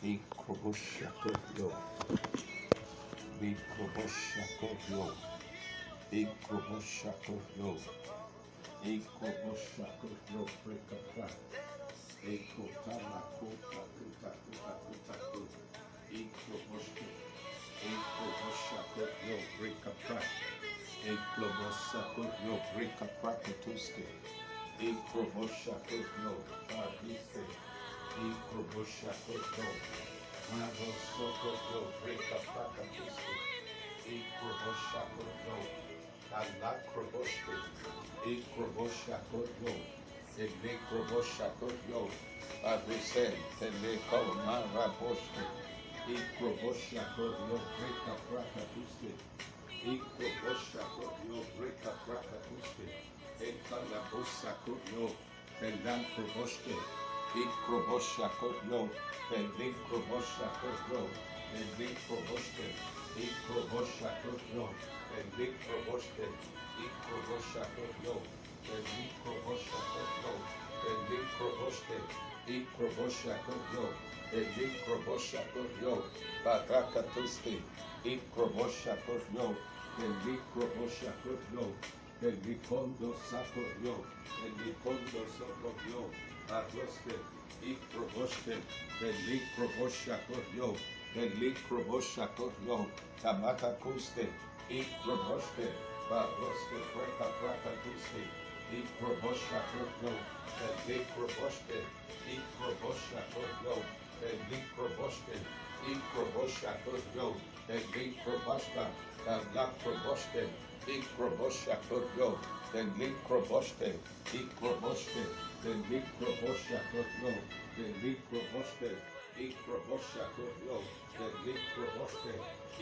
Ikroboshakoyo, Ikroboshakoyo, Ikroboshakoyo, Ikroboshakoyo, break a crack, Ikotamakuta, Ikroboshakoyo, break a crack, Ikroboshakoyo, break a crack, Tuske, Ikroboshakoyo, Fabise, Ikroboshakoyo, Mavosoko, break a prakatuski, Ikroboshakoto, Alakroboshko, Ikroboshakoto, Enekroboshakoto, Adresen, Teleko, Maraboshko, Ikroboshakoto, break a prakatuski, Ikroboshakoto, break a prakatuski, Ekalabosakoto, Elankroboshe, Ikroboshakoto, Elikroboshakotyo, Elikroboshke, Ikrobosakotyo, Elikroboshke, Ikrobosakotyo, Elikrobosakotyo, Elikroboshke, Ikrobosakotyo, Elikrobosakotyo, Barakatuske, Ikrobosakotyo, Elikrobosakotyo, Elikondo Sakotyo, Elikondo Sakotyo, Aroske, Ikroboshe, Elikroboshakotyo, Elikroboshakotyo, Tamata Kuste, Ikroboshe, Baroske, Preka Tuske, Ikrobosakotyo, Elikroboshe, Ikrobosakotyo, Elikroboshe, Ikrobosakotyo, Elikrobashka, Alakroboshe, Ikrobosakotyo, Elikroboshe, Ikroboshe, the Likroboshakoyo, the Likroboshe, Ikroboshakoyo, the Likroboshe,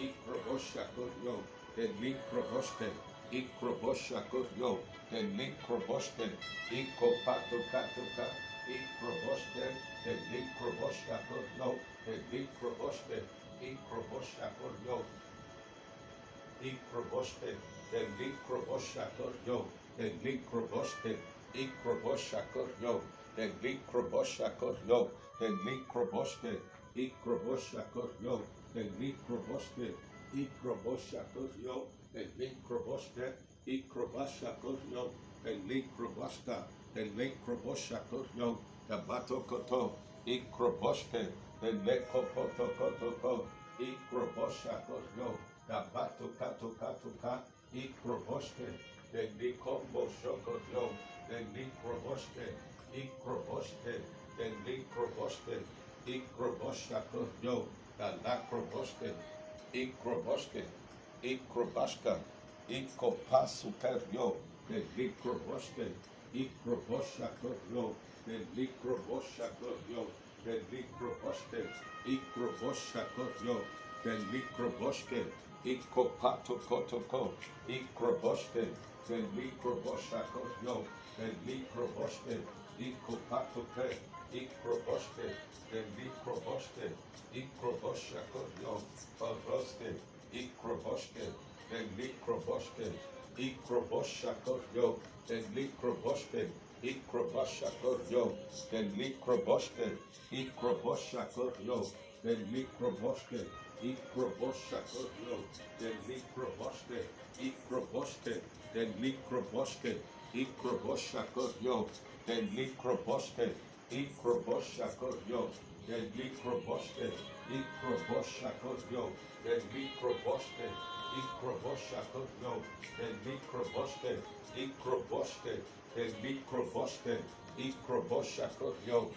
Ikroboshakoyo, the Likroboshe, Ikroboshakoyo, the Likroboshe, Ikopatokatoka, Ikroboshe, the Likroboshakoyo, the Likroboshe, Ikroboshakoyo, Ikroboshe, the Likroboshakoyo, the Likroboshe, Ikroboshakoyo, the Likroboshakoyo, the Likroboshe, Ikroboshakoyo, the Likroboshe, Ikroboshakoyo, the Likroboshe, Ikroboshakoyo, the Likrobosha, the Likroboshakoyo, the Batokoto, Ikroboshe, the Lekopotokotoko, Ikroboshakoyo, the Batokatokatoka, Ikroboshe, the Likombo Shokoyo, the Likroboshe, Ikroboshe, the Likroboshe, Ikroboshakoyo, the Lakroboshe, Ikroboshe, Ikrobashka, Ikopasukayo, the Likroboshe, Ikroboshakoyo, the Likroboshakoyo, the Likroboshe, Ikroboshakoyo, the Likroboshe, Ikopatokotoko, Ikroboshe, the Likroboshakoyo, the Likroboshe, Ikopatoke, Ikroboshe, the Likroboshe, Ikroboshakoyo, Pavroske, Ikroboshe, the Likroboshe, Ikroboshakoyo, the Likroboshe, Ikroboshakoyo, the Likroboshe, Ikroboshakoyo, the Likroboshe, Ikroboshakoyo, the Likroboshe, Ikroboshe, the Likroboshe, Ikroboshakoyo, the Likroboshe, Ikroboshakoyo, the Likroboshe, Ikroboshakoyo, the Likroboshe, Ikroboshakoyo, the Likroboshe, Ikroboshe, the Likroboshe, Ikroboshakoyo,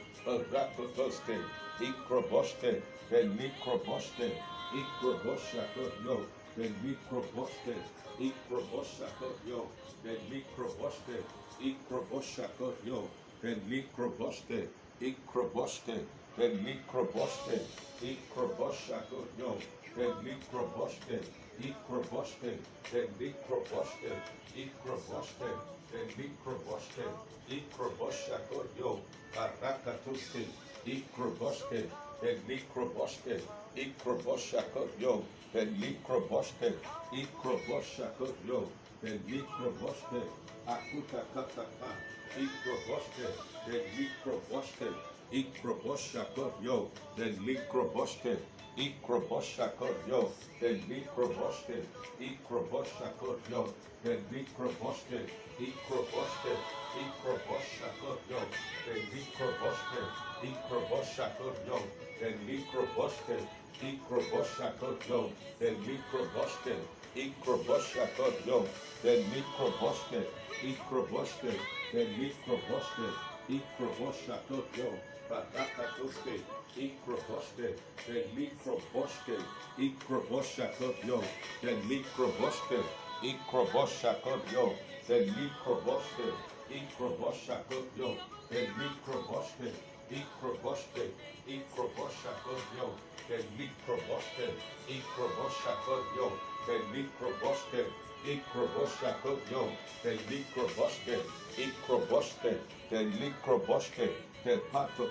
Rakotoske, Ikroboshe, the Likroboshe, Ikroboshakoyo, the Likroboshe, Ikroboshakoyo, the Likroboshe, Ikroboshakoyo, the Likroboshe, Ikroboshe, the Likroboshe, Ikroboshakoyo, the Likroboshe, Ikroboshe, the Likroboshe, Ikroboshe, the Likroboshe, Ikroboshakoyo, Barakatuske, Ikroboshe, the Likroboshe, Ikroboshakoyo, the Likroboshe, Ikroboshakoyo, the Likroboshe, Akuta Kataka, Ikroboshe, the Likroboshe, Ikrobosha Koryo, then Likroboske, Ikrobosha Koryo, then Likroboske, Ikrobosha Koryo, then Likroboske, Ikroboshe, Ikrobosha Koryo, then Likroboske, Ikrobosha Koryo, then Likroboske, Ikrobosha Koryo, then Likroboske, Ikrobosha Koryo, then Likroboske, Ikroboshe, then Likroboske, Ikrobosha Koryo, Barakatoske, Ikroboske, then Likroboske, Ikrobosha Koryo, then Likroboske, Ikrobosha Koryo, then Likroboske, Ikrobosha Koryo, then Likroboske, Ikroboshe, Ikrobosha Koryo, then Likroboske, Ikrobosha Koryo, then Likroboske, Ikrobosha Koryo, then Likroboske, Ikroboshe, then Likroboske, then Pato,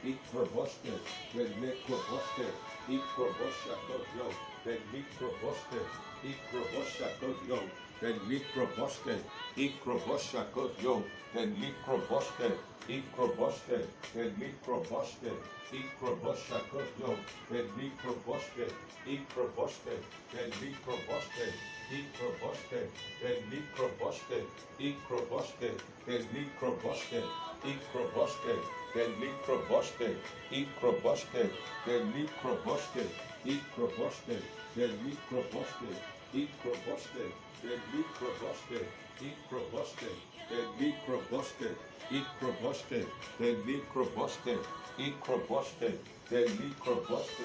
Ikroboshe, then Likroboske, Ikrobosha Koryo, then Likroboske, Ikrobosha Koryo, then Likroboske, Ikrobosha Koryo, then Likroboske, Ikroboshe, then Likroboske, Ikrobosha Koryo, then Likroboske, Ikroboshe, then Likroboske, Ikroboshe, then Likroboske, Ikroboshe, then Likroboske, Ikroboshe, then Likroboske, Ikroboshe, then Likroboske, Ikroboshe, then Likroboske, Ikroboshe, then Likroboske, Ikroboshe, then Likroboske, Ikroboshe, then Likroboske, Ikroboshe, then Likroboske,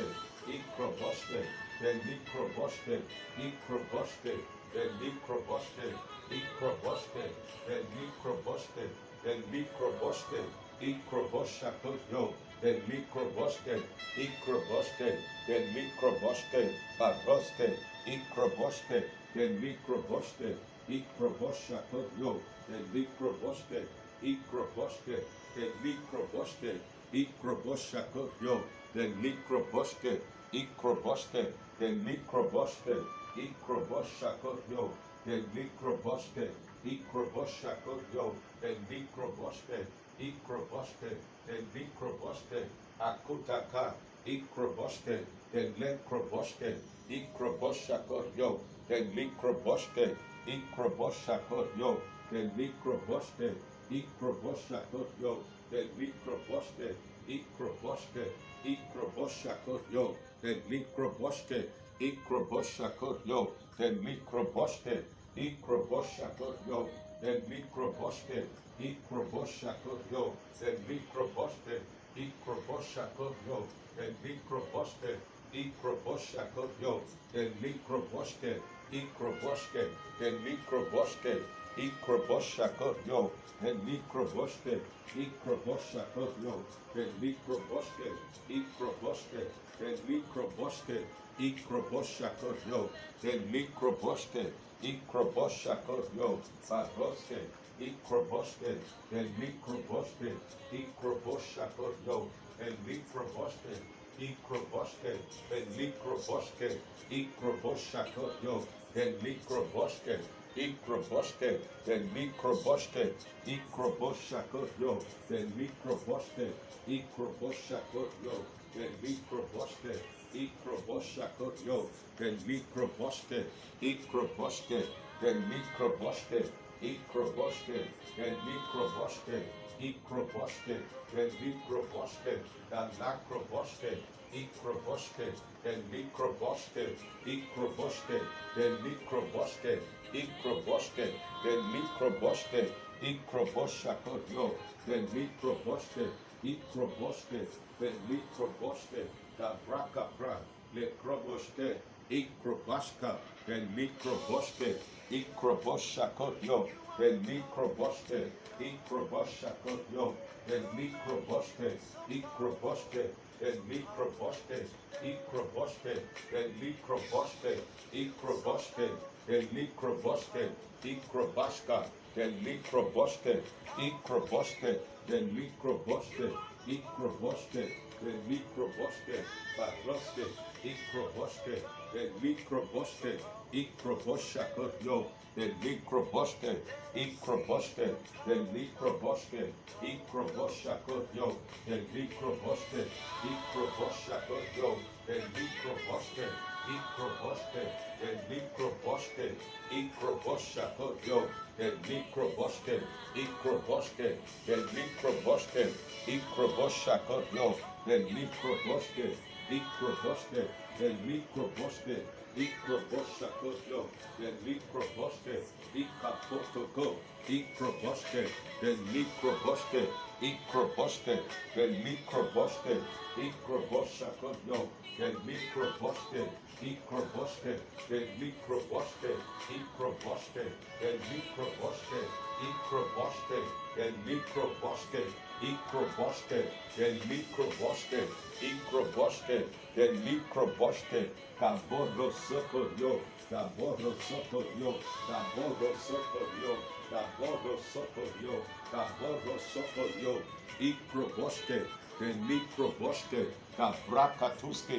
Ikroboshe, then Likroboske, Ikroboshe, then Likroboske, Ikroboshe, then Likroboske, then Likroboske, Ikrobosha Koryo, then Likroboske, Ikroboshe, then Likroboske, Baroske, Ikroboshe, then Likroboske, Ikrobosha Koryo, then Likroboske, Ikroboshe, then Likroboske, Ikrobosha Koryo, then Likroboske, Ikroboshe, then Likroboske, Ikrobosha Koryo, then Likroboske, Ikrobosha Koryo, then Likroboske, Ikroboshe, then Likroboske, Akutaka, Ikroboshe, then Lekroboske, Ikrobosha Koryo, then Likroboske, Ikrobosha Koryo, then Likroboske, Ikrobosha Koryo, then Likroboske, Ikroboshe, Ikrobosha Koryo, then Likroboske, Ikrobosha Koryo, then Likroboske, Ikrobosha Koryo, then Likroboske, Ikrobosha Koryo, then Likroboske, Ikrobosha Koryo, then Likroboske, Ikrobosha Koryo, then Likroboske, Ikroboske, then Likroboske, Ikrobosha Koryo, then Likroboske, Ikrobosha Koryo, then Likroboske, Ikroboske, then Likroboske, Ikrobosha Koryo, then Likroboske, Ikrobosha Koryo, Baroske, Ikroboske, then Likroboske, Ikrobosha Koryo, then Likroboske, Ikroboske, then Likroboske, Ikrobosha Koryo, then Likroboske, Ikroboske, then Likroboske, Ikrobosha Koryo, then Likroboske, Ikrobosha Koryo, then Likroboske, Ikrobosha Koryo, then Likroboske, Ikroboske, then Likroboske, Ikroboske, then Likroboske, Ikroboske, then Likroboske, then Lakroboske, Ikroboske, then Likroboske, Ikroboske, then Likroboske, Ikroboske, then Likroboske, Ikrobosha Koryo, then Likroboske, Ikroboske, then Likroboske, then Brakapra, Lekroboske, Ikrobaska, then Likroboske, Ikrobosha Koryo, then Likroboske, Ikrobosha Koryo, then Likroboske, Ikroboske, then Likroboske, Ikroboske, then Likroboske, Ikroboske, then Likroboske, Ikrobaska, then Likroboske, Ikroboske, then Likroboske, Ikroboske, then Likroboske, Baroske, Ikroboske, the microboste, Ikroboshakotyo, the microboste, Ikroboste, the microboste, Ikroboshakotyo, the microboste, Ikroboshakotyo, the microboste, Ikroboste, the microboste, Ikroboshakotyo, the microboste, Ikroboste, the microboste, Ikroboshakotyo, the microboste, Ikroboste, the microboste, Ikroboshakotyo, the microboste, Ikapotoko, Ikroboste, the microboste, Ikroboste, the microboste, Ikroboshakotyo, the microboste, Ikroboste, the microboste, Ikroboste, the microboste, Ikroboste, the microboste, Ikroboste, the microboste, Ikroboste, the microboste, Caborro Socorro, Caborro Socorro, Caborro Socorro, Caborro Socorro, Caborro Socorro, Ikroboste, the microboste, Cabracatuske,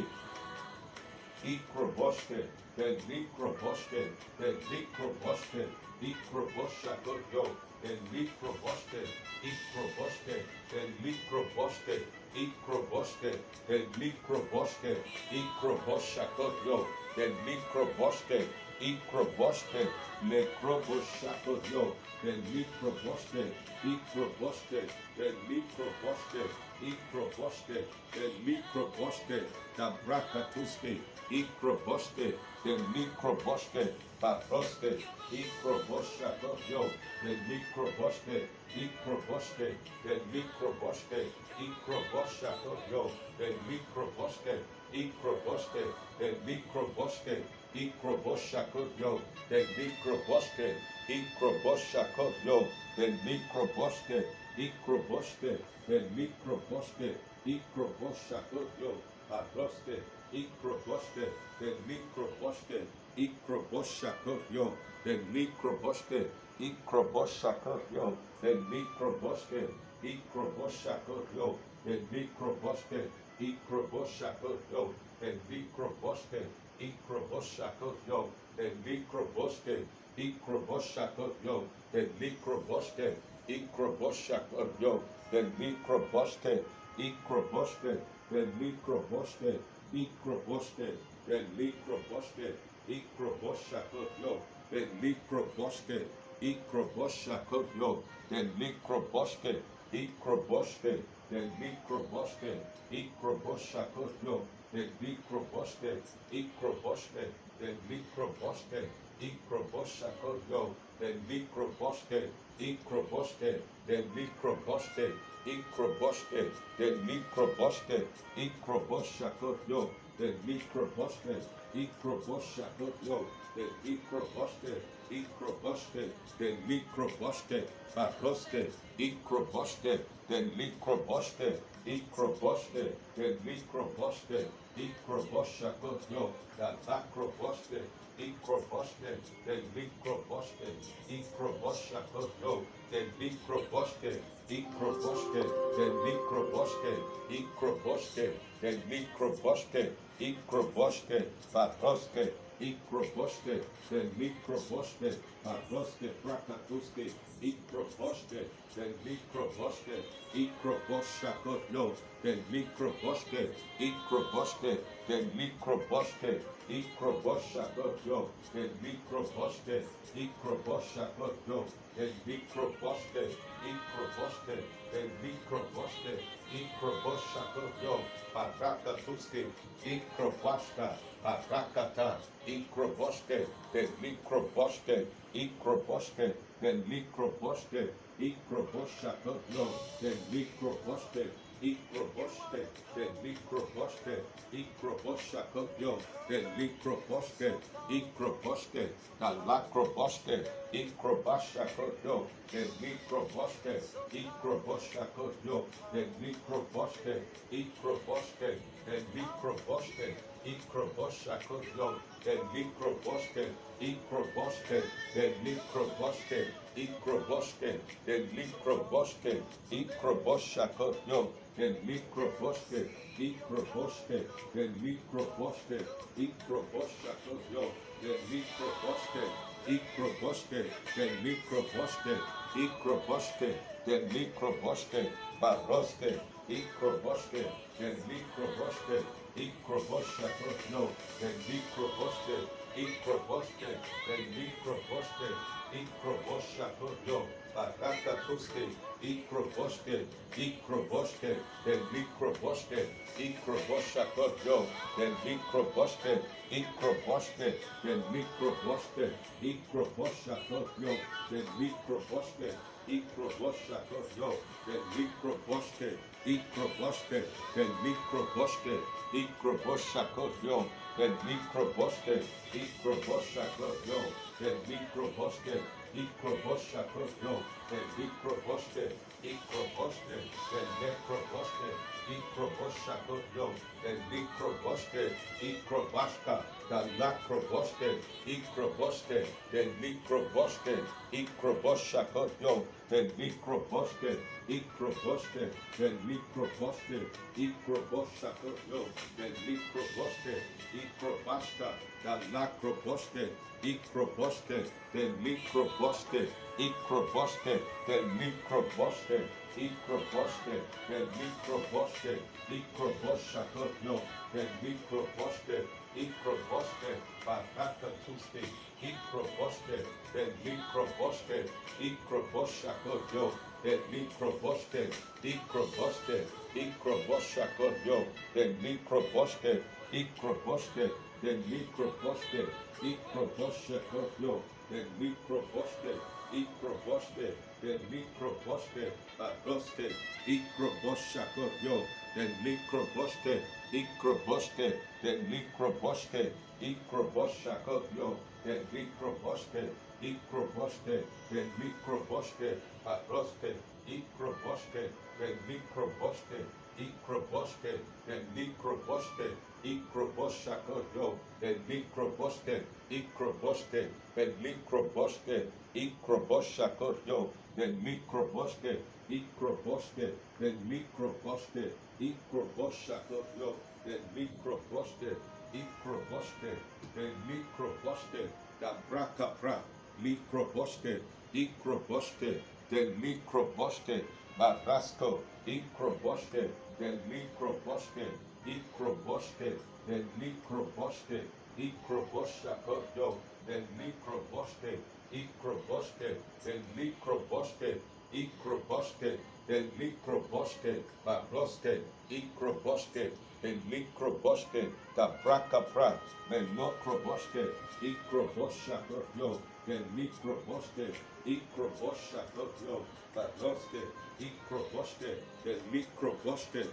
Ikroboste, the microboste, the microboste, Ikroboshakoyo, the microboste, Ikroboste, the microboste, Ikroboste, the microboste, Ikroboshakoyo, the microboste, Ikroboste, le croboshakoyo, the microboste, Ikroboste, the microboste, Ikroboste, the microboste, the bracatuske, Ikroboste, the microboste, Patroste, Ikroboshakoyo, the microboste, Ikroboste, the microboste, Ikroboshakoyo, the microboste, Ikroboste, the microboste, Ikroboshakoyo, the microboste, Ikroboshakoyo, the microboste, Ikroboste, the microboste, Ikroboshakoyo, Patroste, Ikroboste, the microboste, Ikroboshakoyo, the microboste, Ikroboshakoyo, the microboste, Ikroboshakoyo, the microboste, Ikroboshakoyo, the microboste, Ikroboshakoyo, the microboste, Ikroboshakoyo, the microboste, Ikroboshakoyo, the microboste, Ikroboste, the microboste, Ikroboste, the microboste, Ikroboshakoyo, the microboste, Ikroboshakoyo, the microboste, Ikroboste, the microboste, Ikroboshakoyo, the microboste, Ikroboste, the microboste, Ikroboshakoyo, the microboste, Ikroboste, the microboste, Ikroboste, the microboste, Ikroboshakoyo, the microboste, Ikroboshakoyo, the microboste, Ikroboste, the microboste, Patroste, Ikroboste, the microboste, Ikroboste, the microboste, Ikroboshakoyo, the macroboste, Ikroboste, the microboste, Ikroboshakoyo, the microboste, Ikroboste, the microboste, Ikroboste, the microboste, Ikroboste, Patroste, Ikroboste, the microboste, Patroste, Prakatuske, Ikroboste, the microboste, Ikroboshakoyo, the microboste, Ikroboste, the microboste, Ikroboshakoyo, the microboste, Ikroboshakoyo, the microboste, Ikroboste, the microboste, Ikroboshakoyo, Patrakatuske, Ikrobashka, Patrakata, Ikroboste, the microboste, Ikroboste, the microboste, Ikroboshakoyo, the microboste, Ikroboste, the microboste, Ikroboshakoyo, the microboste, Ikroboste, the lacroboste, Ikrobashakoyo, the microboste, Ikroboshakoyo, the microboste, Ikroboste, the microboste, Ikroboshakoyo, the microboste, Ikroboste, the microboste, Ikroboste, the microboste, Ikroboshakoyo, den Mikroboske, Ikroboske, den Mikroboske, Ikroboshakoyo, den Mikroboske, Ikroboske, den Mikroboske, Ikroboske, den Mikroboske, Baroske, Ikroboske, den Mikroboske, Ikroboshakoyo, den Mikroboske, Ikroboske, den Mikroboske, Ikroboshakoyo, Barakatuske, Ikroboske, Ikroboske, den Mikroboske, Ikroboshakoyo, den Mikroboske, Ikroboske, den Mikroboske, Ikroboshakoyo, den Mikroboske, Ikroboshakoyo, den Mikroboske, Ikroboske, den Mikroboske, Ikroboshakoyo, den Mikroboske, Ikroboshakoyo, den Mikroboske, Ikroboshakoyo, den Mikroboske, Ikroboske, den Nekroboske, Ikroboshakoyo, den Mikroboske, Ikrobashka, den Nakroboske, Ikroboske, den Mikroboske, Ikroboshakoyo, den Mikroboske, Ikroboske, den Mikroboske, Ikroboshakoyo, den Mikroboske, Ikrobashka, den Nakroboske, Ikroboske, den Mikroboske, Ikroboske, den Mikroboske, Ikroboske, den Mikroboske, Ikroboshakoyo, den Mikroboske, Ikroboske, Barakatuske, Ikroboske, den Mikroboske, Ikroboshakoyo, den Mikroboske, Ikroboske, Ikroboshakoyo, den Mikroboske, Ikroboske, den Mikroboske, Ikroboshakoyo, den Mikroboske, Ikroboske, den Mikroboske, Baroske, Ikroboshakoyo, den Mikroboske, Ikroboske, den Mikroboske, Ikroboshakoyo, den Mikroboske, Ikroboske, den Mikroboske, Baroske, Ikroboske, den Mikroboske, Ikroboske, den Mikroboske, Ikroboshakoyo, den Mikroboske, Ikroboske, den Mikroboske, Ikroboshakoyo, den Mikroboske, Ikroboske, den Mikroboske, Ikroboshakoyo, den Mikroboske, Ikroboske, den Mikroboske, da Brakapra, Mikroboske, Ikroboske, den Mikroboske, Barasko, Ikroboske, den Mikroboske, Ikroboske, den Mikroboske, Ikroboshakoyo, den Mikroboske, Ikroboske, den Mikroboske, Ikroboske, den Mikroboske, Baroske, Ikroboske, den Mikroboske, da Brakapra, Menokroboske, Ikroboshakoyo, den Mikroboske, Ikroboshakoyo, Baroske, Ikroboske, den Mikroboske,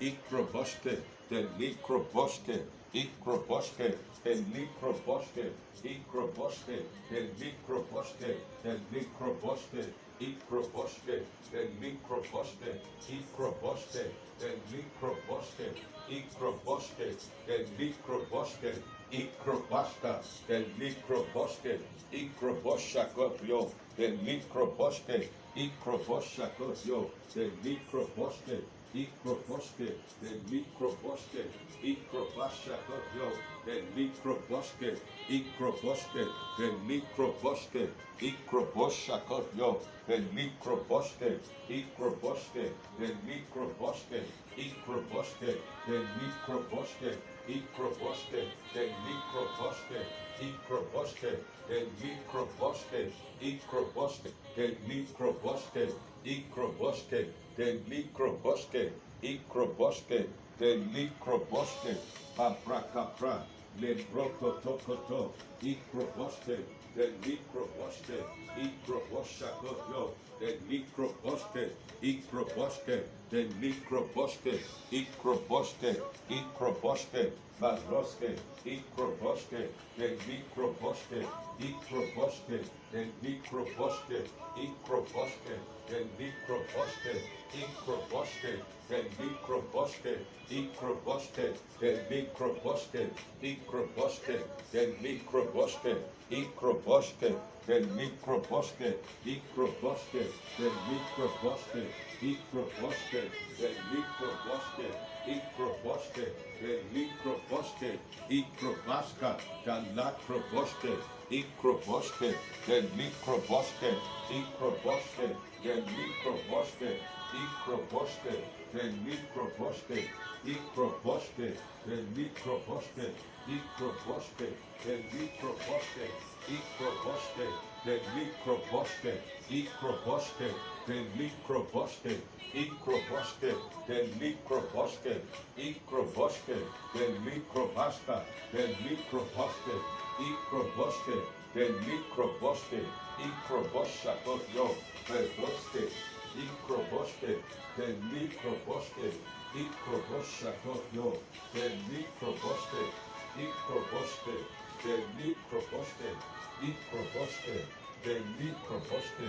Ikroboske, den Mikroboske, Ikroboske, den Mikroboske, Ikroboske, den Mikroboske, den Mikroboske, Ikroboske, den Mikroboske, Ikroboske, den Mikroboske, Ikroboske, den Mikroboske, Ikrobashka, den Mikroboske, Ikroboshakoyo, den Mikroboske, Ikroboshakoyo, den Mikroboske, Ikroboske, den Mikroboske, Ikrobashakoyo, den Mikroboske, Ikroboske, den Mikroboske, Ikroboshakoyo, den Mikroboske, Ikroboske, den Mikroboske, Ikroboske, den Mikroboske, Ikroboske, den Mikroboske, Ikroboske, den Mikroboske, Ikroboske, den Mikroboske, Ikroboske, den Mikroboske, Ikroboske, den Mikroboske, Paprakapra, Lebrokotokoto, Ikroboske, den Mikroboske, Ikroboshakoyo, den Mikroboske, Ikroboske, den Mikroboske, Ikroboske, Ikroboske, Baroske, Ikroboske, den Mikroboske, Ikroboske, den Mikroboske, Ikroboske, den Mikroboske, Ikroboske, den Mikroboske, Ikroboske, den Mikroboske, Ikroboske, den Mikroboske, Ikroboske, the microboske, microboske, the microboske, microboske, the microboske, microboske, the microboske, microbaska, the lacroboske, microboske, the microboske, microboske, the microboske, microboske, the microboske, microboske, the microboske, microboske, the microboske, microboske, the microboske, microboske, the microboske, microboske, the microboske, microboske, the microbaska, the microboske, microboske, the microboske, microbosha yo, the boske, microboske, the microboske, microbosha yo, the microboske, microboske, the microboske, microboske, the microboske,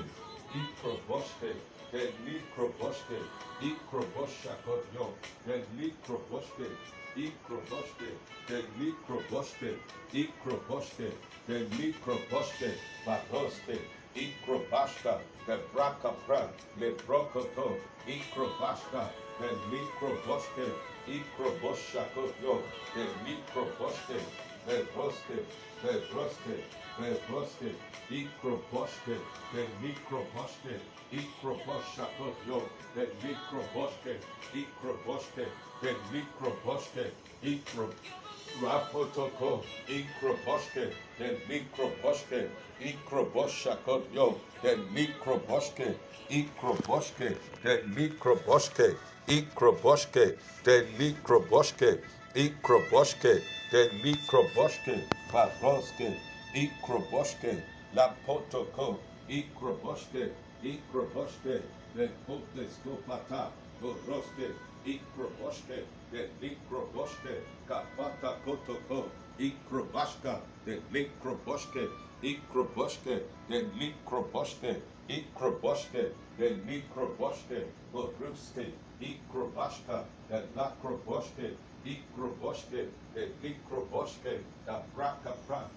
microboske, the microboske, microbosha yo, the microboske, microboske, the microboske, microboske, the microboske, baroske, microbaska, the bracapra, the brocoto, microbaska, the microboske, microbosha yo, the microboske, the broske, the broske, the broske, microboske, the microboske, microbosha yo, the microboske, microboske, the microboske, micro rapotoko, microboske, the microboske, microbosha yo, the microboske, microboske, the microboske, microboske, the microboske, microboske, the microboske, baroske, microboske, lapotoko, microboske, microboske, the potestopata, boroske, microboske, the microboske, kapata kotoko, microbaska, the microboske, microboske, the microboske, microboske, the microboske, boroske, microbaska, the lacroboske, microboske, the microboske, the bracapra,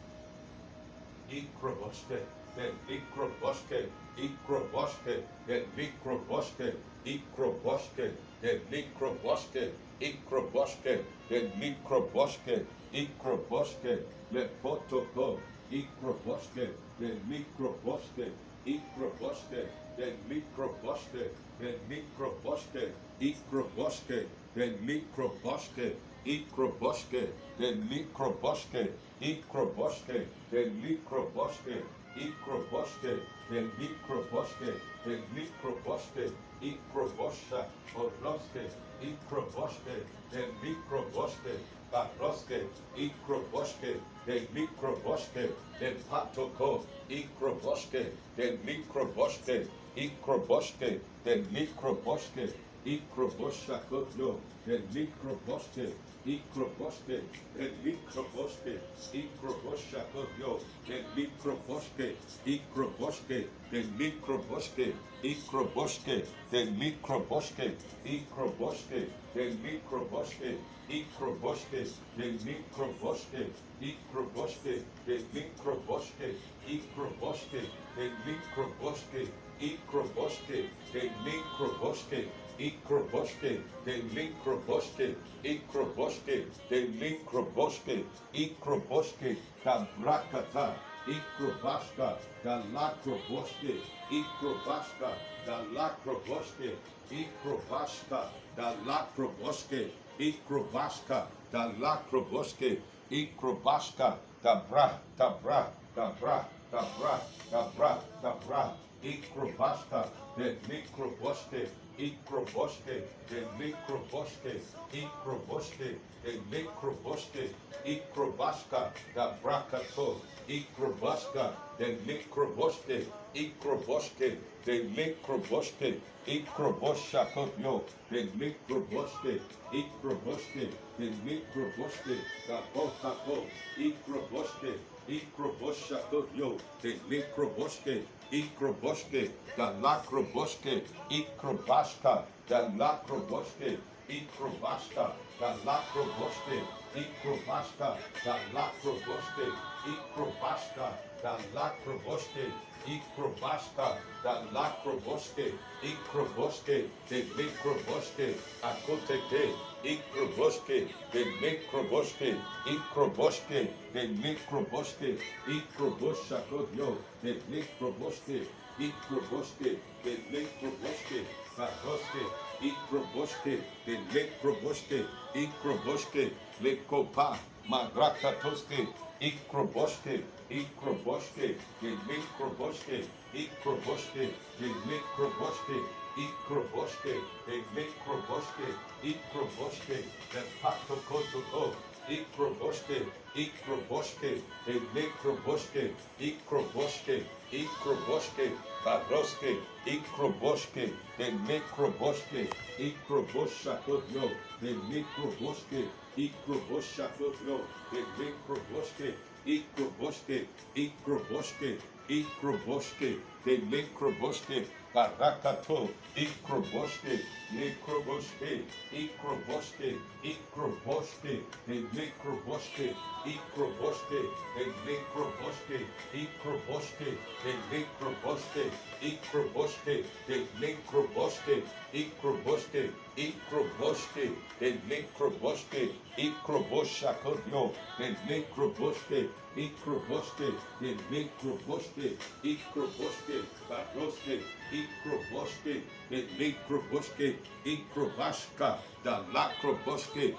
microboske, the microboske, microboske, the microboske, microboske, the microboske, microboske, the microboske, microboske, the potoko, microboske, the microboske, microboske, the microboske, the microboske, microboske, the microboske, microboske, the microboske, microboske, the microboske, microboske, the microboske, the microboske, microbosha, boroske, microboske, the microboske, baroske, microboske, the microboske, the patoko, microboske, the microboske, microboske, the microboske, microbosha yo, the microboske, microboske, the microboske, microbosha yo, the microboske, microboske, the microboske, microboske, the microboske, microboske, the microboske, microboske, the microboske, microboske, the microboske, microboske, the microboske, microboske, the microboske, microboske, the microboske, microboske, the microboske, microboske, the brakata, microbaska, the lacroboske, microbaska, the lacroboske, microbaska, the lacroboske, microbaska, the lacroboske, microbaska, the bra, the bra, the bra, the bra, the bra, the bra, microbaska, the microboske, microboske, the microboske, microboske, the microboske, microbaska, the brakato, microbaska, the microboske, microboske, the microboske, microbosha yo, the microboske, microboske, the microboske, the botako, microboske, microbosha yo, the microboske, microboske, the lacroboske, microbaska, the lacroboske, microbaska, the lacroboske, microbaska, the lacroboske, microbaska, da lacroboske, ikrobaska, da lacroboske, ikroboske, de microboske, akoteke, ikroboske, de microboske, ikroboske, de microboske, ikroboshakodyo, de microboske, ikroboske, de microboske, baroske, ikroboske, de microboske, ikroboske, lekopa, magrakatoske, ikroboske, ikroboske, de microboske, ikroboske, de microboske, ikroboske, de microboske, ikroboske, de patokotoko, ikroboske, ikroboske, de microboske, ikroboske, ikroboske, baroske, ikroboske, de microboske, ikroboshakodyo, de microboske, ikroboshakodyo, de microboske, ikroboske, ikroboske, ikroboske, de microboske, barakato, ikroboske, microboske, ikroboske, ikroboske, de microboske, ikroboske, de microboske, ikroboske, de microboske, ikroboske, de microboske, ikroboske, ikroboske, de microboske, ikroboshakodyo, de microboske, ikroboske, de microboske, ikroboske, baroske, ikroboske, de microboske, ikrobashka, da lacroboske,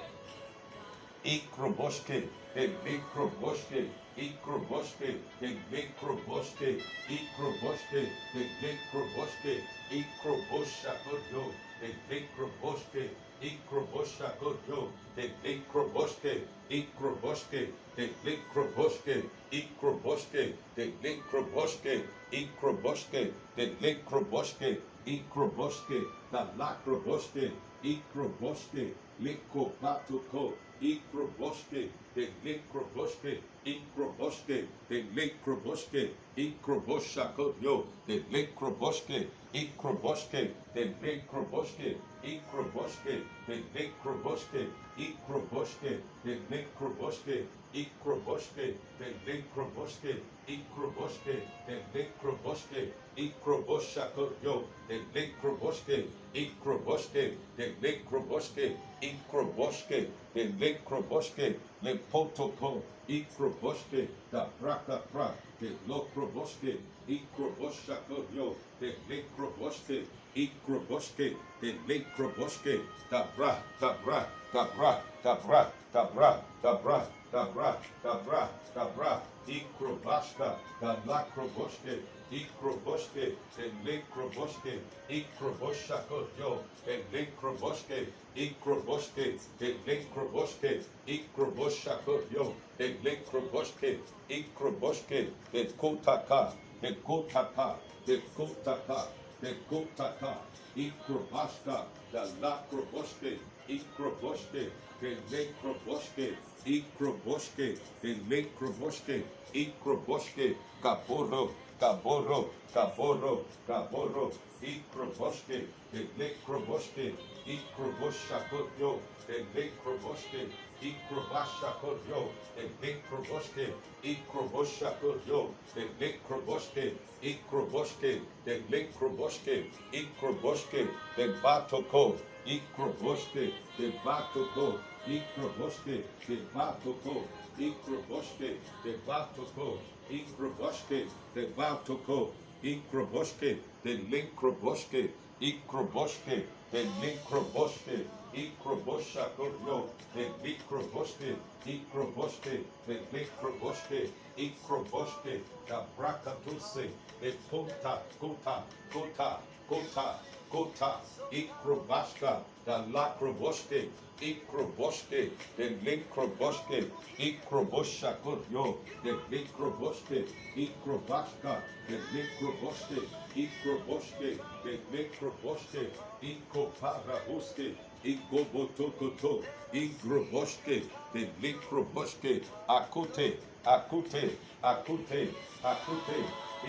ikroboske, de microboske, ikroboske, de microboske, ikroboske, de microboske, ikroboshakodyo, de microboske, ikroboshakodyo, de microboske, ikroboske, de microboske, ikroboske, de microboske, ikroboske, de microboske, ikroboske, da lacroboske, ikroboske, likopatuko, ikroboske, de microboske, ikroboske, de microboske, ikroboshakodyo, de microboske, ikroboske, de microboske, ikroboske, de microboske, ikroboske, de microboske, ikroboske, de microboske, ikroboske, de microboske, ikroboshakodyo, de microboske, ikroboske, de microboske, ikroboske, de microboske, lepotoko, ikroboske, da prakapra, de lokroboske, ikroboshakodyo, de microboske, ikroboske, de microboske, da bra, da bra, da bra, da bra, da bra, da bra, da bra, da bra, da bra, ikrobashka, da lacroboske, ikroboske, de microboske, ikroboshakodyo, de microboske, ikroboske, de microboske, ikroboshakodyo, de microboske, ikroboske, de kotaka, de kotaka, de kotaka, de kotaka, ikrobashka, da lacroboske, ikroboske, de microboske, ikroboske, de microboske, ikroboske, kaporo, kaboro, kaboro, kaboro, ikroboske, de microboske, ikroboshakodyo, de microboske, ikrobashakodyo, de microboske, ikroboshakodyo, de microboske, ikroboske, de microboske, ikroboske, de batoko, ikroboske, de batoko, ikroboske, de batoko, ikroboske, de batoko, ikroboske, de batoko, ikroboske, de microboske, ikroboske, de microboske, ikroboshakodyo, de microboske, ikroboske, de microboske, ikroboske, da brakatuse, de kota, kota, kota, kota, kota, ikrobashka, da lacroboske, ikroboske, de microboske, ikroboshakodyo, de microboske, ikrobashka, de microboske, ikroboske, de microboske, ikoparaboske, igobotokoto, igroboske, de microboske, akute, akute, akute, akute,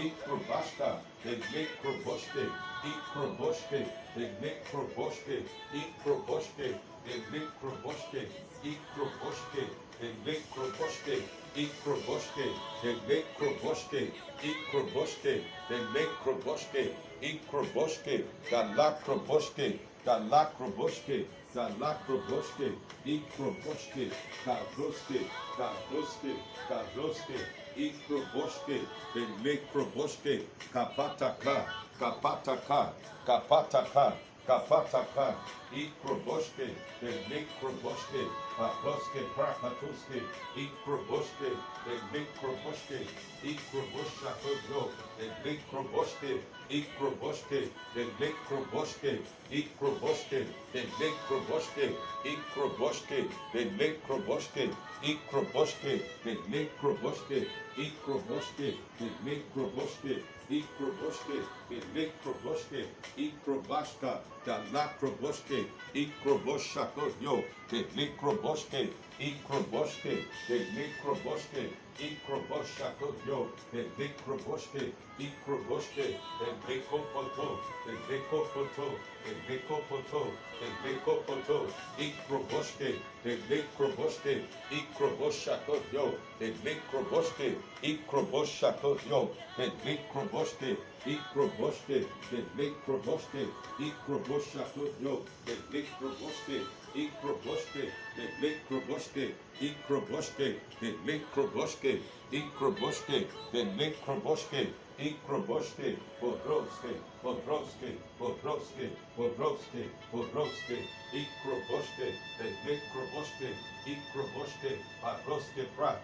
ikrobashka, de microboske, ikroboske, the necroboske, ikroboske, the necroboske, ikroboske, the necroboske, ikroboske, the necroboske, ikroboske, the necroboske, ikroboske, galakroboske, galakroboske, galakroboske, ikroboske, gabroske, gabroske, gabroske, ikroboske, the necroboske, kapataka, kapataka, kapataka, kapataka, ikroboske, the necroboske, kaploske, prakatuske, ikroboske, the necroboske, ikroboshakojo, the necroboske, ikroboske, the necroboske, ikroboske, the necroboske, ikroboske, the necroboske, ikroboske, the necroboske, ikroboske, the necroboske, ikroboske, the necroboske, ikrobashka, the lacroboske, ikroboshakojo, the necroboske, ikroboske, the necroboske, ikroboshakojo, the necroboske, ikroboske, the nekopoto, the nekopoto, the nekopoto, the nekopoto, ikroboske, the necroboske, ikroboshakojo, the necroboske, ikroboshakojo, the necroboske, ikroboske, the necroboske, ikroboshakojo, the necroboske, ikroboske, the necroboske, ikroboske, the necroboske, ikroboske, the necroboske, ikroboske, podroske, podroske, podroske, podroske, podroske, ikroboske, the necroboske, ikroboske, podroske, pra,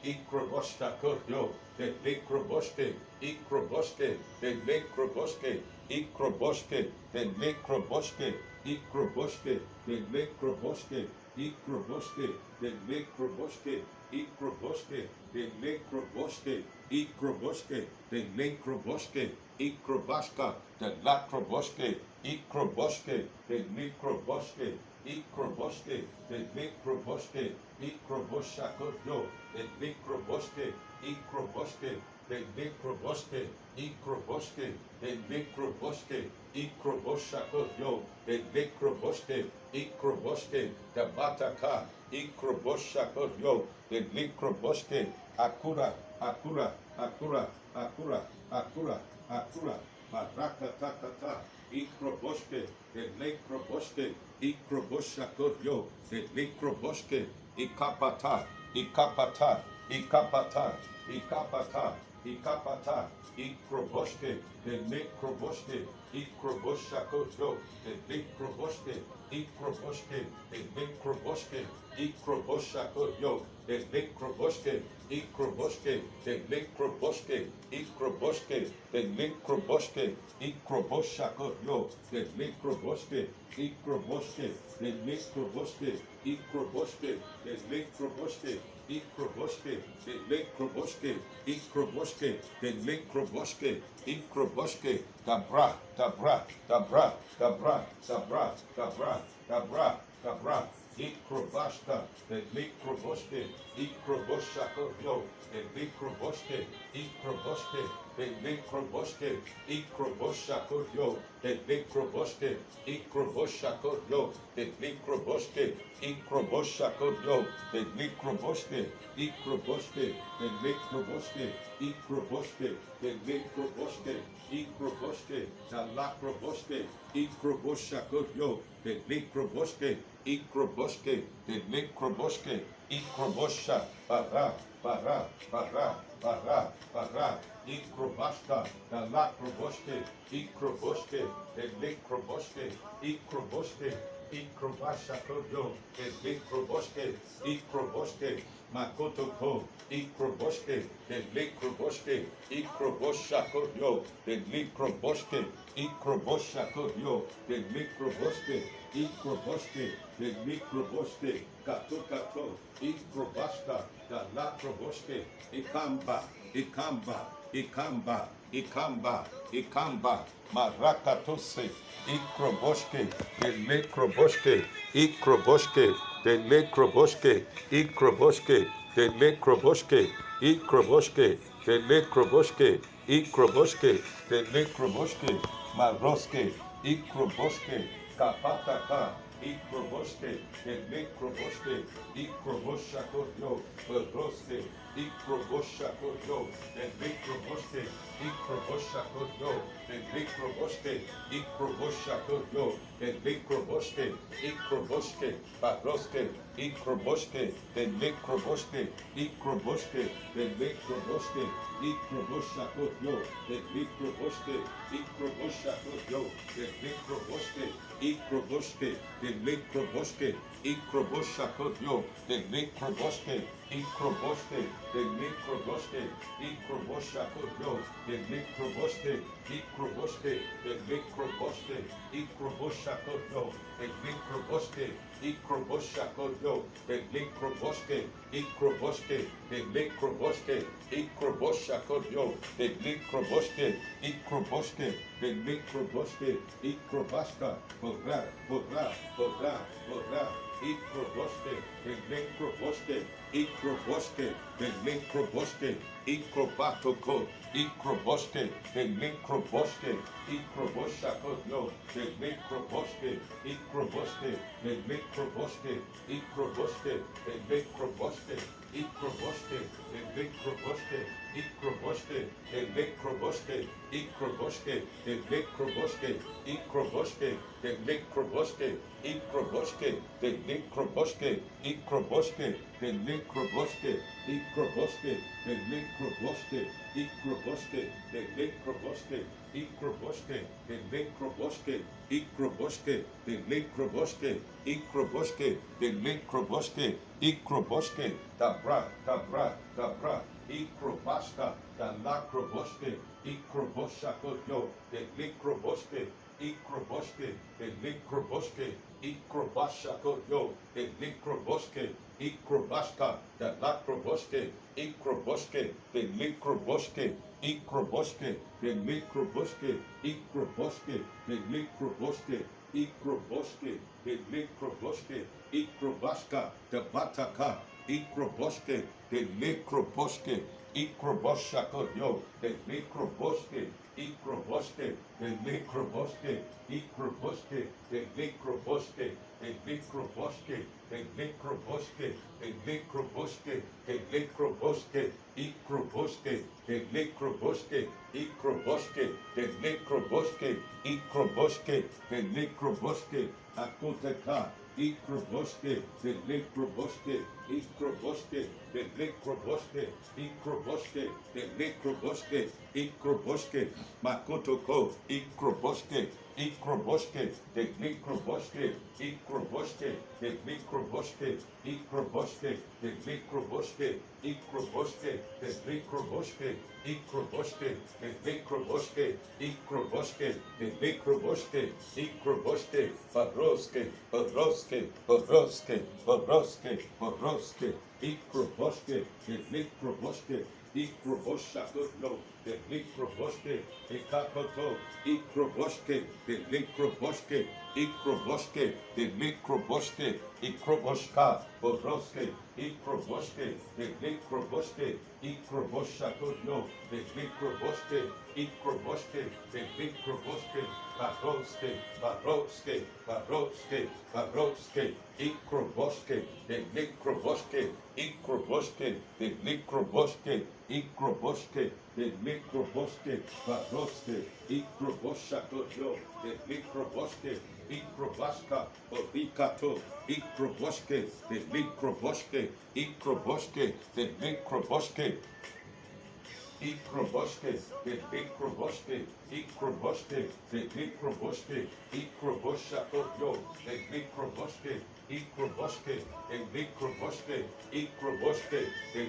ikroboska korjo, the necroboske, ikroboske, the necroboske, ikroboske, the necroboske, ikroboske, the necroboske, ikroboske, the necroboske, ikroboske, the necroboske, ikroboske, the necroboske, ikrobaska, the lacroboske, ikroboske, the necroboske, ikroboske, the necroboske, ikroboshakojo, the necroboske, ikroboske, the necroboske, ikroboske, the necroboske, ikroboshakojo, the necroboske, ikroboske, the bataka, ikroboshakojo, the necroboske, akura, akura, akura, akura, akura, akura, marakatakata, ikroboske, the necroboske, ikroboshakojo, the necroboske, ikapata, ikapata, ikapata, ikapata, ikapata, ikroboske, the necroboske, ikroboshakojo, the necroboske, ikroboske, the necroboske, ikroboshakojo, the necroboske, ikroboske, the necroboske, ikroboske, the necroboske, ikroboshakojo, the necroboske, ikroboske, the necroboske, ikroboske, the necroboske, ikroboske, the necroboske, ikroboske, the necroboske, ikroboske, dabra, dabra, dabra, dabra, dabra, dabra, dabra, dabra, ikrobashka, the necroboske, ikroboshakojo, the necroboske, ikroboske, the necroboske, ikroboshakojo, the necroboske, ikroboshakojo, the necroboske, ikroboshakojo, the necroboske, ikroboske, the necroboske, ikroboske, the necroboske, ikroboske, the lacroboske, ikroboshakojo, the necroboske, ikroboske, the necroboske, ikrobosha, para, para, para, para, para, ikrobashka, the lacroboske, ikroboske, the necroboske, ikroboske, ikrobashakojo, the necroboske, ikroboske, makotoko, ikroboske, the necroboske, ikroboshakojo, the necroboske, ikroboshakojo, the necroboske, ikroboske, the necroboske, katokato, ikrobashka, the lacroboske, ikamba, ikamba, ikamba, ikamba, ikamba, marakatose, ikroboske, the necroboske, ikroboske, the necroboske, ikroboske, the necroboske, ikroboske, the necroboske, ikroboske, the necroboske, Maroske, Ikroboske, Kapataka, Ikroboske, Nekroboske, Ikroboshakoyo, Roske, Ikroboshakoyo, Nekroboske, Ikroboshakoyo, Nekroboske, Ikroboshakoyo, Nekroboske, Ikroboske, Paroske, Ikroboske, Nekroboske, Ikroboske, Nekroboske, Ikroboshakoyo, Nekroboske, Ikroboshakoyo, Nekroboske, Ikroboske, Nekroboske, Ikroboshakoyo, Nekroboske, Ikroboske, Nekroboske, Ikroboshakoyo, Nekroboske, Ikroboske, Nekroboske, Ikroboshakoyo, Nekroboske, Ikroboshakoyo, Nekroboske, Ikroboske, Nekroboske, Ikroboshakoyo, Nekroboske, Ikroboske, Nekroboske, Ikrobaska, Bodra, Bodra, Bodra, Bodra, Ikroboske, Nekroboske, Ikroboske, Nekroboske, Ikrobatoko, Ikroboske, Nekroboske, Ikroboshakoyo, Nekroboske, Ikroboske, Nekroboske, Ikroboske, Nekroboske, Ikroboske, Nekroboske, Ikroboske, Nekroboske, Ikroboske, Nekroboske, Ikroboske, Nekroboske, Ikroboske, Nekroboske, Ikroboske, Nekroboske, Ikroboske, Nekroboske, Ikroboske, Nekroboske, Ikroboske, Nekroboske, Ikroboske, Nekroboske, Ikroboske, Nekroboske, Ikroboske, Dabra, Dabra, Dabra, Ikrobaska, Dalakroboske, Ikroboshakoyo, Nekroboske, Ikroboske, Nekroboske, Ikrobashakoyo, Nekroboske, Ikrobaska, Dalakroboske, Ikroboske, Nekroboske, Ikroboske, Nekroboske, Ikroboske, Nekroboske, Ikroboske, Nekroboske, Ikrobaska, Dabataka, Ikroboske, Nekroboske, Ikroboshakoyo, Nekroboske, Ikroboske, Nekroboske, Ikroboske, Nekroboske, Nekroboske, Nekroboske, Nekroboske, Nekroboske, Ikroboske, Nekroboske, Ikroboske, Nekroboske, Ikroboske, Nekroboske, Akuteka, Ikroboske, Nekroboske, Ikroboske, Nekroboske, Ikroboske, Nekroboske, Ikroboske, Makotoko, Ikroboske, Ikroboske, Nekroboske, Ikroboske, Nekroboske, Ikroboske, Nekroboske, Ikroboske, Nekroboske, Ikroboske, Nekroboske, Ikroboske, Nekroboske, Ikroboske, Baroske, Baroske, Baroske, Baroske, Baroske, Ikroboske, Nekroboske, Ikroboshakoyo, Nekroboske, Ekakoto, Ikroboske, Nekroboske, Ikroboske, Nekroboske, Ikroboska, Boroske, Ikroboske, Nekroboske, Ikroboshakoyo, Nekroboske, Ikroboske, Nekroboske, Baroske, Baroske, Baroske, Baroske, Ikroboske, Nekroboske, Ikroboske, Nekroboske, Ikroboske, Nekroboske, Baroske, Ikroboshakoyo, Nekroboske, Ikrobaska, Orikato, Ikroboske, Nekroboske, Ikroboske, Nekroboske, Ikroboske, Nekroboske, Ikroboske, Nekroboske, Ikroboshakoyo, Nekroboske, Ikroboske, Nekroboske, Ikroboske,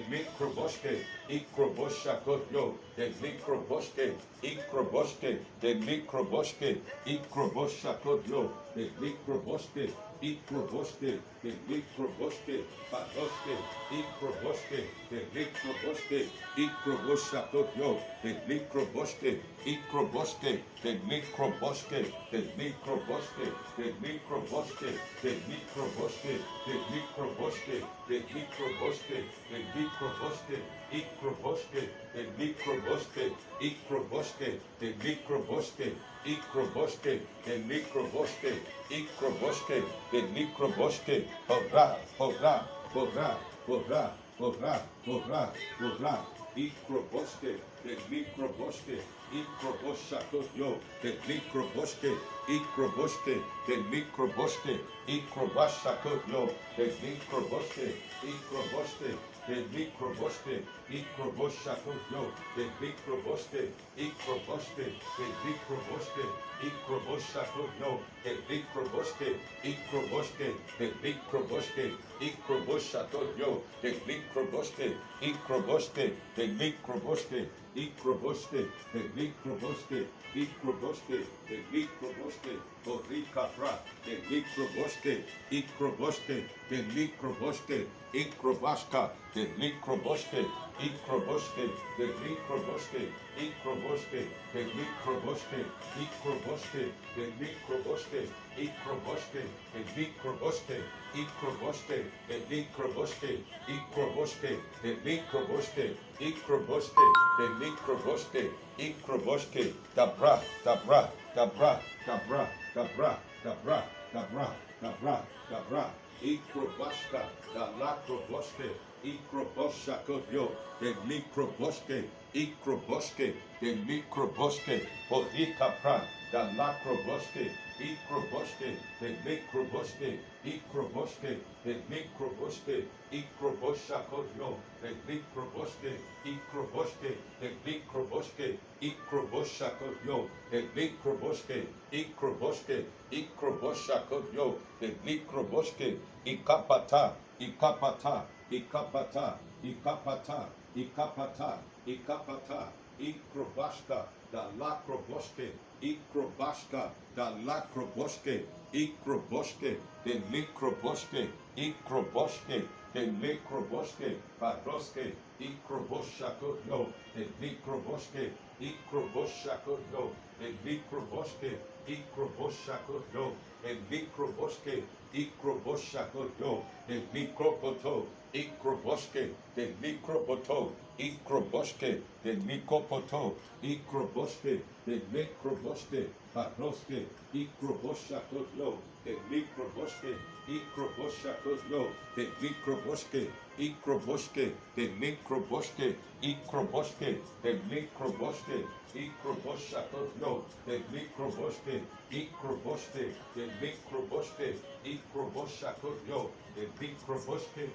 Nekroboske, Ikroboshakoyo, Nekroboske, Ikroboske, Nekroboske, Ikroboshakoyo, Nekroboske, Ikroboske, the Likroboske, Paroske, Ikroboske, the Likroboske, Ikrobosakotyo, the Likroboske, Ikroboske, the Likroboske, the Likroboske, the Likroboske, the Likroboske, the Likroboske, the Likroboske, the Likroboske, Ikroboske, the Likroboske, Ikroboske, the Likroboske, Ikroboske, the Likroboske, Ikroboske, the Likroboske, Hora, Hora, Hora, Hora, Hora, Hora, Hora, Ikroboske, the Likroboske, Ikrobosakotyo, the Likroboske, Ikroboske, the Likroboske, Ikrobasakotyo, the Likroboske, Ikroboske, the Likroboske, Ikrobosakotyo, the Likroboske, Ikroboske, the Likroboske, Ikrobosakotyo, the Likroboske, Ikroboske, the Likroboske, Ikrobosakotyo, the Likroboske, Ikroboske, the Likroboske, Ikroboske, the Likroboske, Ikroboske, the Likroboske, Orika Pra, the Likroboske, Ikroboske, the Likroboske, Ikrobaska, the Likroboske, Ikroboske, the Likroboske, Ikroboske, the Likroboske, Ikroboske, the Likroboske, Ikroboske, the Likroboske, Ikroboske, the Likroboske, Ikroboske, the Likroboske, Ikroboske, the Likroboske, Ikroboske, Dabra, Dabra, Dabra, Dabra, Dabra, Dabra, Dabra, Dabra, Dabra, Ikrobaska, the Lakroboske, Ikrobosakotyo, the Likroboske, Ikroboske, the Likroboske, Orika the Lakroboske, Ikroboske, the Likroboske, Ikroboske, the Likroboske, Ikrobosakotyo, the Likroboske, Ikroboske, the Likroboske, Ikrobosakotyo, the Likroboske, Ikroboske, Ikrobosakotyo, the Likroboske, Ikapata, Ikapata, Ikapata, Ikapata, Ikapata, Ikapata, Ikrobaska, the Lakroboske, Ikrobaska, the Lakroboske, Ikroboske, the Likroboske, Ikroboske, the Likroboske, Paroske, Ikrobosakotyo, the Likroboske, Ikrobosakotyo, the Likroboske, Ikrobosakotyo, the Likroboske, Ikrobosakotyo, the Likropoto, Ikroboske, the Likropoto, Ikroboske, the Likopoto, Ikroboske, the Likroboske, Paroske, Ikrobosakotyo, the Likroboske, Ikrobosakotyo, the Likroboske, Ikroboske, the Likroboske, Ikroboske, the Likroboske, Ikrobosakotyo, the Likroboske, Ikroboske, the Likroboske, Ikrobosakotyo, the Likroboske,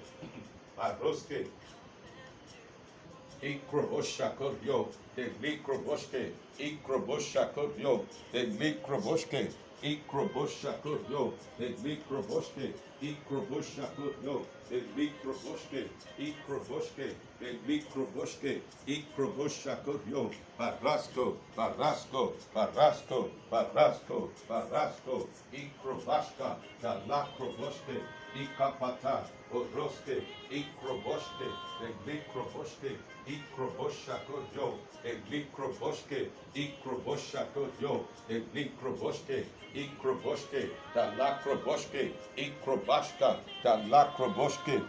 Paroske, Ikrobosakotyo, the Likroboske, Ikrobosakotyo, the Likroboske, Ikrobosakotyo, the Likroboske, Ikrobosakotyo, the Likroboske, Ikroboske, the Likroboske, Ikrobosakotyo, Barasco, Barasco, Barasco, Barasco, Barasco, Ikrobaska, the Lakroboske, Ikapata, Oroske, Ikroboske, the Likroboske, Ikrobosakotyo, the Likroboske, Ikrobosakotyo, the Likroboske, Ikroboske, the Lakroboske, Ikrobaska, the Lakroboske,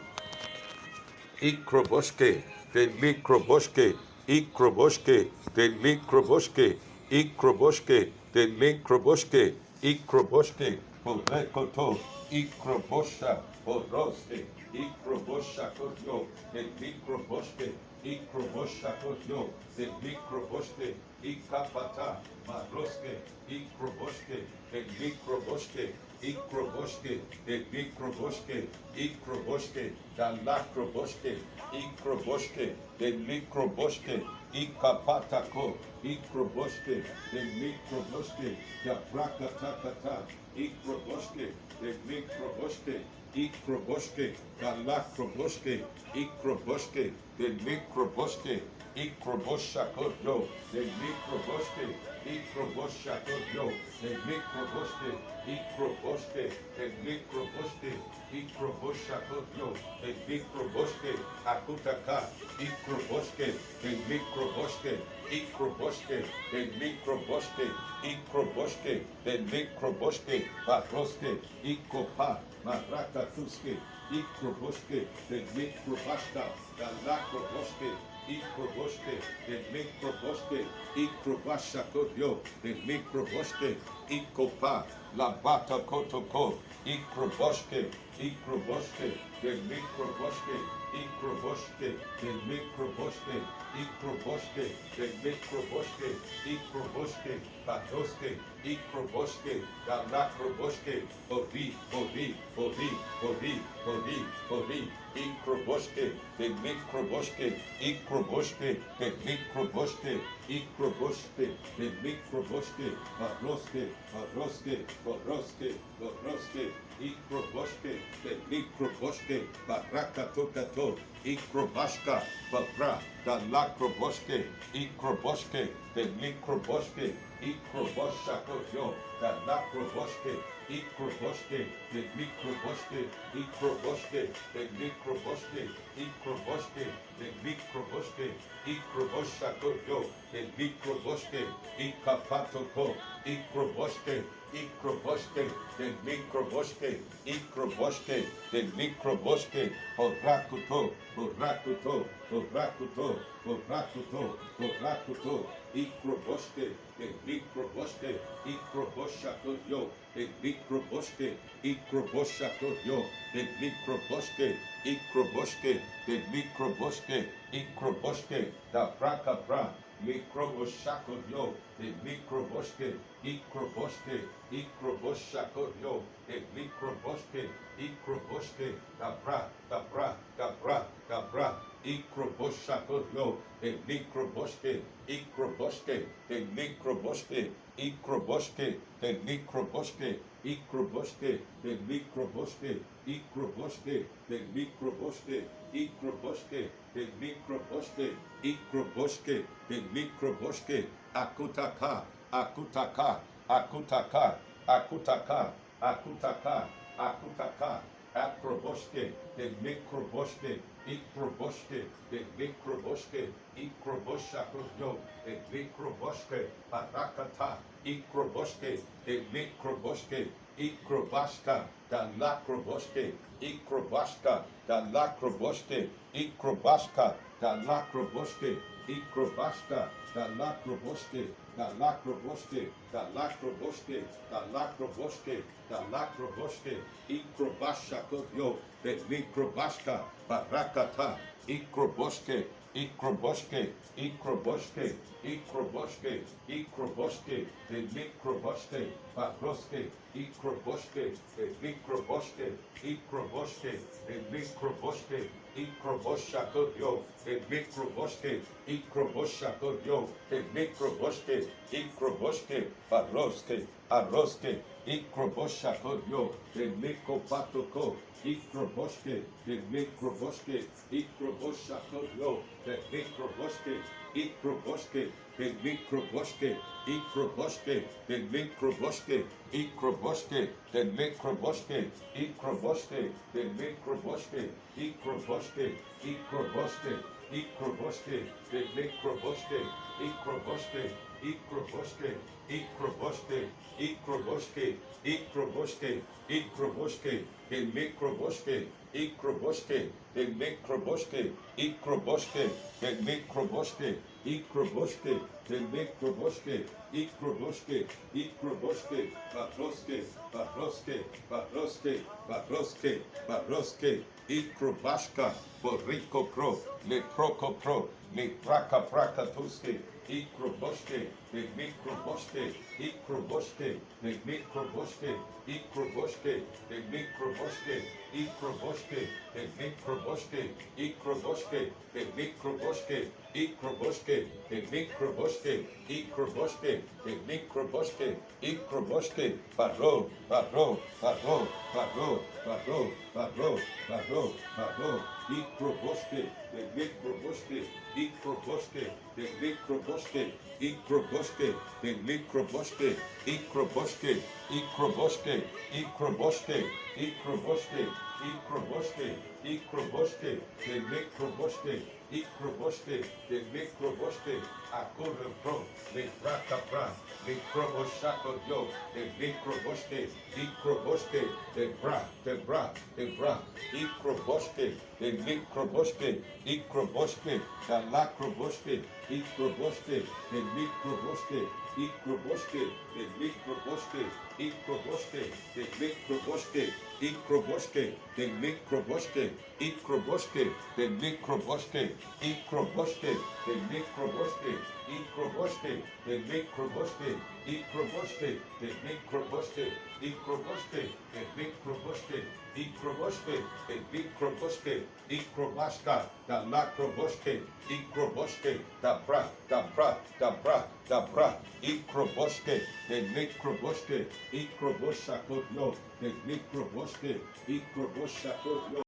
Ikroboske, the Likroboske, Ikroboske, the Likroboske, Ikroboske, the Likroboske, Ikroboske, Porekoto, Ikrobosha, Poroske, Ikrobosakotyo, the Likroboske, Ikrobosakotyo, the Likroboske, Ikapata, Maroske, Ikroboske, the Likroboske, Ikroboske, the Likroboske, Ikroboske, the Lakroboske, Ikroboske, the Likroboske, Ikapatako, Ikroboshke, the Mikroboshke, the Brakatakata, Ikroboshke, the Mikroboshke, Ikroboshke, the Lakroboshke, Ikroboshke, the Mikroboshke, Ikroboshakoyo, the Mikroboshke, Ikroboshakoyo, the Mikroboshke, Ikroboshke, the Mikroboshke, Ikroboshakoyo, the Mikroboshke, Akutaka, Ikroboshke, the Mikroboshke, Ikroboshke, the Mikroboshke, Ikroboshke, the Mikroboshke, Batroske, Ikopa, Marakatuske, Ikroboshke, the Mikrobashka, the Lakroboshke, Ikroboshke, the Mikroboshke, Ikrobashakoyo, the Mikroboshke, Ikopa, Labata Kotoko, Ikroboshke, Ikroboshke, the Mikroboshke, Ikroboshke, the Mikroboshke, Ikroboshke, the Mikroboshke, Ikroboshke, Batoske, Ikroboshke, the Lakroboshke, Odi, Odi, Odi, Odi, Odi, Odi, Ikroboshke, the Mikroboshke, Ikroboshke, the Mikroboshke, Ikroboshke, the Mikroboshke, Baroske, Baroske, Baroske, Baroske, Ikroboshke, the Mikroboshke, Barakatokato, Ikrobashka, Babra, the Lakroboshke, Ikroboshke, the Mikroboshke, Ikroboshakoyo, the Lakroboshke, Ikroboshke, the Mikroboshke, Ikroboshke, the Mikroboshke, Ikroboshke, the Mikroboshke, Ikroboshakoyo, the Mikroboshke, Ikapatoko, Ikroboshke, Ikroboshke, the Mikroboshke, Ikroboshke, the Mikroboshke, Horakuto, Horakuto, Horakuto, Horakuto, Horakuto, Ikroboshke, the Mikroboshke, Ikroboshakoyo, the Mikroboshke, Ikroboshakoyo, the Mikroboshke, Ikroboshke, the Mikroboshke, Ikroboshke, the Prakapra, Mikroboshakoyo, the Mikroboshke, Ikroboshke, Ikroboshakoyo, the Mikroboshke, Ikroboshke, Gabra, Gabra, Gabra, Gabra, Ikroboshakoyo, the Mikroboshke, Ikroboshke, the Mikroboshke, Ikroboshke, the Mikroboshke, Ikroboshke, the Mikroboshke, Ikroboshke, the Mikroboshke, Ikroboshke, the Mikroboshke, Ikroboshke, the Mikroboshke, Akutaka, Akutaka, Akutaka, Akutaka, Akutaka, Akutaka, Akroboshke, the Mikroboshke, Ikroboshke, the Mikroboshke, Ikroboshakoyo, the Mikroboshke, Parakata, Ikroboshke, the Mikroboshke, Ikrobashka, the Lakroboshke, Ikrobashka, the Lakroboshke, Ikrobashka, the Lakroboshke, Ikrobashka, the Lakroboshke, the Lakroboshke, the Lakroboshke, the Lakroboshke, the Lakroboshke, Ikrobashakoyo, the Mikrobashka, Barakata, Ikroboshke, Ikroboshke, Ikroboshke, Ikroboshke, Ikroboshke, the Mikroboshke, Baroske, Ikroboshke, the Mikroboshke, Ikroboshke, the Mikroboshke, Ikroboshakoyo, the Mikroboshke, Ikroboshakoyo, the Mikroboshke, Ikroboshke, Baroske, Aroske, Ikroboshakoyo, the Mikopatoko, Ikroboshke, the Mikroboshke, Ikroboshakoyo, the Mikroboshke, Ikroboshke, the Mikroboshke, Ikroboshke, the Mikroboshke, Ikroboshke, the Mikroboshke, Ikroboshke, the Mikroboshke, Ikroboshke, Ikroboshke, Ikroboshke, the Mikroboshke, Ikroboshke, Ikroboshke, Ikroboshke, Ikroboshke, Ikroboshke, Ikroboshke, the Mikroboshke, Ikroboshke, the Mikroboshke, Ikroboshke, the Mikroboshke, Ikroboshke, the Mikroboshke, Ikroboshke, Ikroboshke, Baroske, Baroske, Baroske, Baroske, Baroske, Ikrobashka, Boriko Pro, Le Croco Pro, Le Praka Praka Tuske, Ikroboshke, the Mikroboshke, Ikroboshke, the Mikroboshke, Ikroboshke, Ikroboshke, the Mikroboshke, Ikroboshke, the Mikroboshke, Ikroboshke, the Mikroboshke, Ikroboshke, the Mikroboshke, Ikroboshke, the Mikroboshke, Ikroboshke, Paro, Paro, Paro, Paro, Paro, Paro, Paro, Paro, Ikroboshke, the Mikroboshke, Ikroboshke, the Mikroboshke, Ikroboshke, the Mikroboshke, Ikroboshke, Ikroboshke, Ikroboshke, Ikroboshke, Ikroboshke, Ikroboshke, the Mikroboshke, Ikroboshke, the Mikroboshke, Akura Pro, the Brakapra, the Kroboshako Yo, the Mikroboshke, Ikroboshke, the Bra, the Bra, the Bra, Ikroboshke, the Mikroboshke, Ikroboshke, the Lakroboshke, Ikroboshke, the Mikroboshke, Ikroboshke, the Mikroboshke, Ikroboshke, the Mikroboshke, Ikroboshke, the Mikroboshke, Ikroboshke, the Mikroboshke, Ikroboshke, the Mikroboshke, Ikroboshke, the Mikroboshke, Ikroboshke, the Mikroboshke, Ikroboshke, the Mikroboshke, Ikroboshke, the Mikroboshke, Ikrobashka, the Lakroboshke, Ikroboshke, the Bra, the Bra, the Bra, the Bra, Ikroboshke, the Mikroboshke, Ikroboshakot Yo, the Mikroboshke, Ikroboshakot Yo.